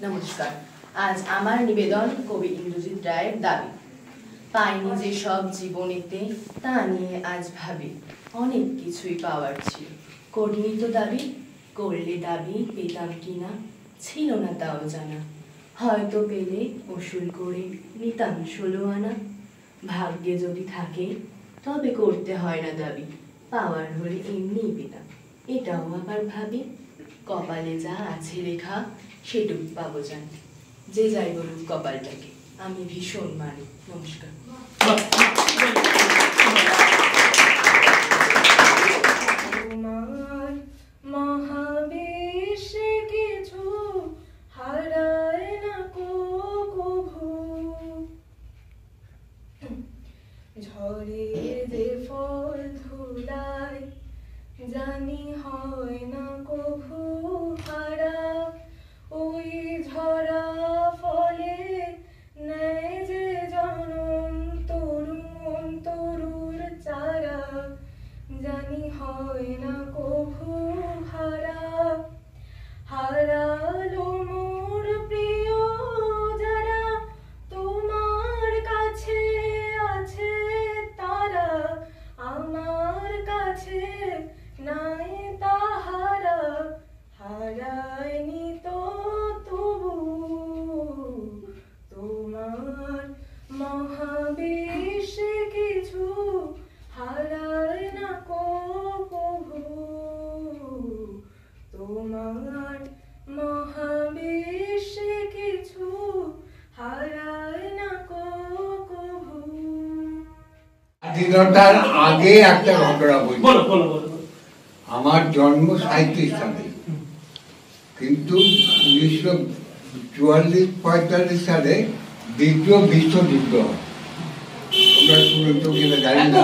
नमस्कार आज आमार निवेदन कवि इंद्रजित रायेर दाबी पाइनी जे सब जीवनेते ता निये आज भाबी अनेक किछुई पावार छिलो करिनी तो दाबी करले दाबी पेताम किना छिलो ना ताओ जाना हयतो पेले उसूल करे निताम 16 आना भाग्ये जदि थाके तबे करते हय ना दाबी पावार हले एमनिई पेताम एटाओ आबार भाबी कपाले जा आछे लेखा सेटुक पाबो जानी जे जाई बोलुक कपालटाके आमी भीषण मानी नमस्कार महावेशे किछु हाराय ना को कभु झरे जे फल धुलाय जानी हय ना कभु हारा ওই ঝরা ফলে নেয় যে জনম তরুণ তরুর চারা জানি হয় না কভু হারা হারালো মোর প্রিয় যারা তোমার কাছে আছে তারা আমার কাছে নাই তাহারা হারায়নি তো তবু তোমার মহাবেশে কিছু হারায় না কভু তোমার মহাবেশে কিছু হারায় না কভু স্বাধীনতার আগে একটা ঘটনা বলি বলো আমার জন্ম 37 সালে কিন্তু 1944-45 সালে দ্বিতীয় বিশ্বযুদ্ধ হয় আমরা শুনতে গেলে জানি না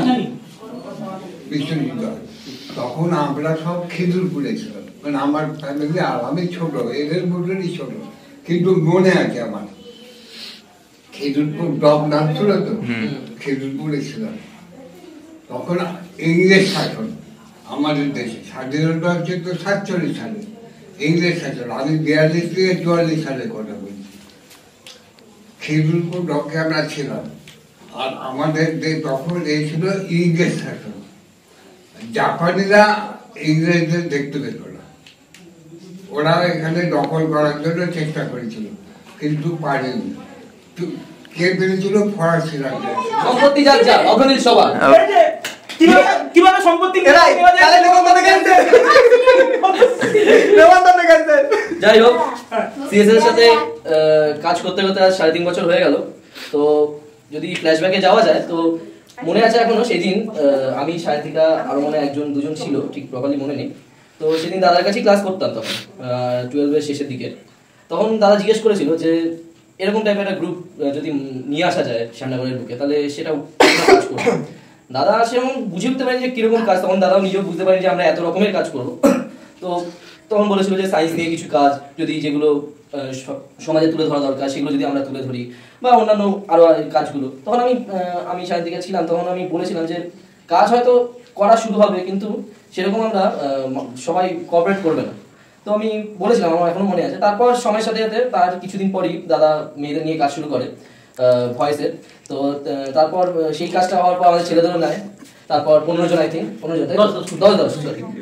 বিশ্বযুদ্ধ তখন আমরা সব খিদুরপুরে ছিলাম মানে আমার ফ্যামিলি আর আমি ছোট এদের মধ্যেই ছোট কিন্তু মনে আছে আমার খিদুরপুর ডব নাম ছিল তো খিদুরপুরে ছিলাম তখন ইংরেজ শাসন আমাদের দেশে স্বাধীনতা হচ্ছে তো 47 সালে ইংরেজ শাসন আমি 42 থেকে 44 সালে কথা বলছি খিদুরপুর ডকে আমরা ছিলাম আর আমাদের তখন এই ছিল ইংরেজ শাসন জাপানিরা ইংরেজদের দেখতে পেত না ওরা এখানে দখল করার জন্য চেষ্টা করেছিল কিন্তু পারেনি কে পেরেছিল ফরাসিরা সম্পত্তি যার যার অগণিত সভা কিভাবে সম্পত্তি যাই হোক সিএসএস এর সাথে কাজ করতে করতে আজ 3.5 বছর হয়ে গেল তো যদি ফ্ল্যাশব্যাকে যাওয়া যায় তো মনে আছে এখনো সেদিন আমি সাহিত্যিকা আর মনে একজন দুজন ছিল ঠিক প্রপারলি মনে নেই তো সেদিন দাদার কাছে ক্লাস করতাম তখন 12 এর শেষের দিকে তখন দাদা জিজ্ঞেস করেছিল যে এরকম টাইপের একটা গ্রুপ যদি নিয়ে আসা যায় শ্যামনগরের বুকে, তাহলে সেটাও কাজ করবে। দাদা সেরকম বুঝে উঠতে পারেন যে কিরকম কাজ, তখন দাদাও নিজেও বুঝতে পারেন যে আমরা এত রকমের কাজ করবো। তো তখন বলেছিল যে সায়েন্স নিয়ে কিছু কাজ যদি যেগুলো সমাজে তুলে ধরা দরকার সেগুলো যদি আমরা তুলে ধরি, বা অন্যান্য আরো কাজগুলো। তখন আমি সায়েন্স ছিলাম, তখন আমি বলেছিলাম যে কাজ হয়তো করা শুরু হবে, কিন্তু সেরকম আমরা সবাই কোঅপারেট করবে না। তো আমি বলেছিলাম, আমার এখনো মনে আছে। তারপর সময়ের সাথে সাথে তার কিছুদিন পরই দাদা মেয়েদের নিয়ে কাজ শুরু করে ভয়েসের। তো তারপর সেই কাজটা হওয়ার পর আমাদের ছেলেদেরও নেয়। তারপর 15 জন, আই থিঙ্ক 15 জন,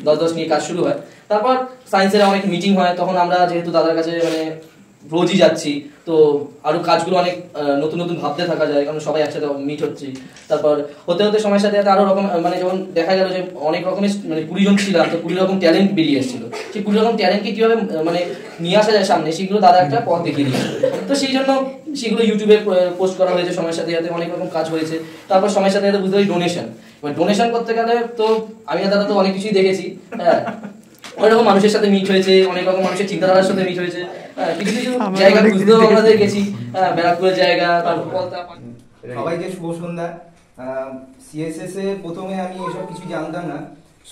10 নিয়ে কাজ শুরু হয়। তারপর সায়েন্সের অনেক মিটিং হয়, তখন আমরা যেহেতু দাদার কাছে মানে রোজই যাচ্ছি, তো আরো কাজগুলো অনেক নতুন নতুন ভাবতে থাকা যায়, কারণ সবাই একসাথে মিট হচ্ছি। তারপর হতে হতে সময়ের সাথে সাথে আরো রকম মানে যখন দেখা গেল যে অনেক রকমের মানে 20 জন ছিলাম, তো 20 রকম ট্যালেন্ট বেরিয়ে এসেছিল। সেই 20 রকম ট্যালেন্টকে কিভাবে মানে নিয়ে আসা যায় সামনে, সেগুলো দাদা একটা পথ দেখিয়ে দিয়েছিল। তো সেই জন্য সেগুলো ইউটিউবে পোস্ট করা হয়েছে, সময়ের সাথে সাথে অনেক রকম কাজ হয়েছে। তারপর সময়ের সাথে সাথে বুঝতে পারি ডোনেশন। এবার ডোনেশন করতে গেলে তো আমি আর দাদা তো অনেক কিছুই দেখেছি, হ্যাঁ, অনেক রকম মানুষের সাথে মিট হয়েছে, অনেক রকম মানুষের চিন্তাধারার সাথে মিট হয়েছে, কিছু কিছু জায়গা বুঝতেও আমাদের গেছি, ব্যারাকপুরের জায়গা, তারপর সবাইকে শুভ সন্ধ্যা। সিএসএস এ প্রথমে আমি এসব কিছু জানতাম না,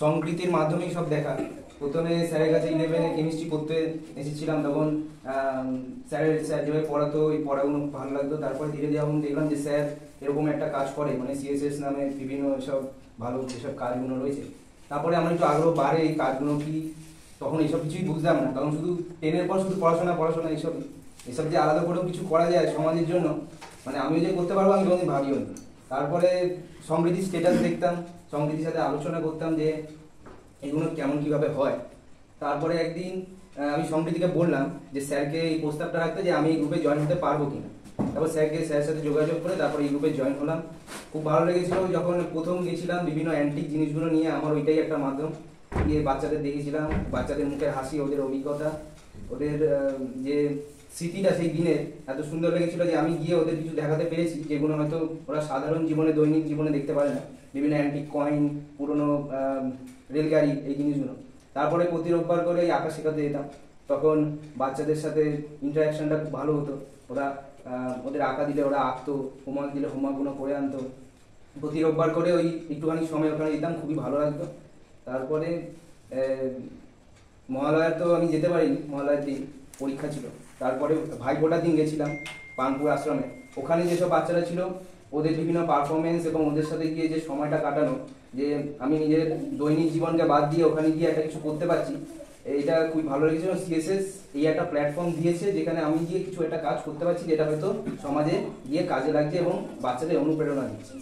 সংস্কৃতির মাধ্যমেই সব দেখা। প্রথমে স্যারের কাছে 11-এ কেমিস্ট্রি পড়তে এসেছিলাম, তখন স্যার যেভাবে পড়াতো, ওই পড়াগুলো ভালো লাগতো। তারপরে ধীরে ধীরে যখন দেখলাম যে স্যার এরকম একটা কাজ করে, মানে সিএসএস নামে বিভিন্ন এসব ভালো যেসব কাজগুলো রয়েছে, তারপরে আমার একটু আগ্রহ বাড়ে এই কাজগুলো কি। তখন এইসব কিছুই বুঝতাম না, তখন শুধু 10-এর পর শুধু পড়াশোনা এসব যে আলাদা করেও কিছু করা যায় সমাজের জন্য, মানে আমিও যে করতে পারবো আমি কোনোদিন ভাবিও না। তারপরে সমৃদ্ধির স্ট্যাটাস দেখতাম, সমৃদ্ধির সাথে আলোচনা করতাম যে এগুলো কেমন কিভাবে হয়। তারপরে একদিন আমি সমৃদ্ধিকে বললাম যে স্যারকে এই প্রস্তাবটা রাখতে, যে আমি এই গ্রুপে জয়েন হতে পারবো কিনা। তারপর স্যারের সাথে যোগাযোগ করে তারপরে এই গ্রুপে জয়েন হলাম। খুব ভালো লেগেছিল। যখন প্রথম গেছিলাম বিভিন্ন অ্যান্টিক জিনিসগুলো নিয়ে, আমার ওইটাই একটা মাধ্যম। গিয়ে বাচ্চাদের দেখেছিলাম, বাচ্চাদের মুখের হাসি, ওদের অভিজ্ঞতা, ওদের যে স্মৃতিটা সেই দিনের এত সুন্দর লেগেছিল যে আমি গিয়ে ওদের কিছু দেখাতে পেরেছি, যেগুলো হয়তো ওরা সাধারণ জীবনে দৈনিক জীবনে দেখতে পারে না। বিভিন্ন অ্যান্টিক কয়েন, পুরনো রেলগাড়ি, এই জিনিসগুলো। তারপরে প্রতি রোববার করে এই আঁকা শেখাতে যেতাম, তখন বাচ্চাদের সাথে ইন্টারাকশনটা খুব ভালো হতো। ওরা ওদের আঁকা দিলে ওরা আঁকতো, হোমওয়ার্ক দিলে হোমওয়ার্কগুলো করে আনতো। প্রতি রোববার করে ওই একটুখানি সময় ওখানে দিতাম, খুবই ভালো লাগতো। তারপরে মহালয়ার তো আমি যেতে পারিনি, মহালয়ার দিন পরীক্ষা ছিল। তারপরে ভাইফোঁটার দিন গেছিলাম পানপুর আশ্রমে। ওখানে যেসব বাচ্চারা ছিল ওদের বিভিন্ন পারফরমেন্স এবং ওদের সাথে গিয়ে যে সময়টা কাটানো, যে আমি নিজের দৈনিক জীবনকে বাদ দিয়ে ওখানে গিয়ে একটা কিছু করতে পারছি, এইটা খুবই ভালো লেগেছিল। সিএসএস এই একটা প্ল্যাটফর্ম দিয়েছে যেখানে আমি গিয়ে কিছু একটা কাজ করতে পারছি, যেটা হয়তো সমাজে গিয়ে কাজে লাগছে এবং বাচ্চাদের অনুপ্রেরণা দিচ্ছে।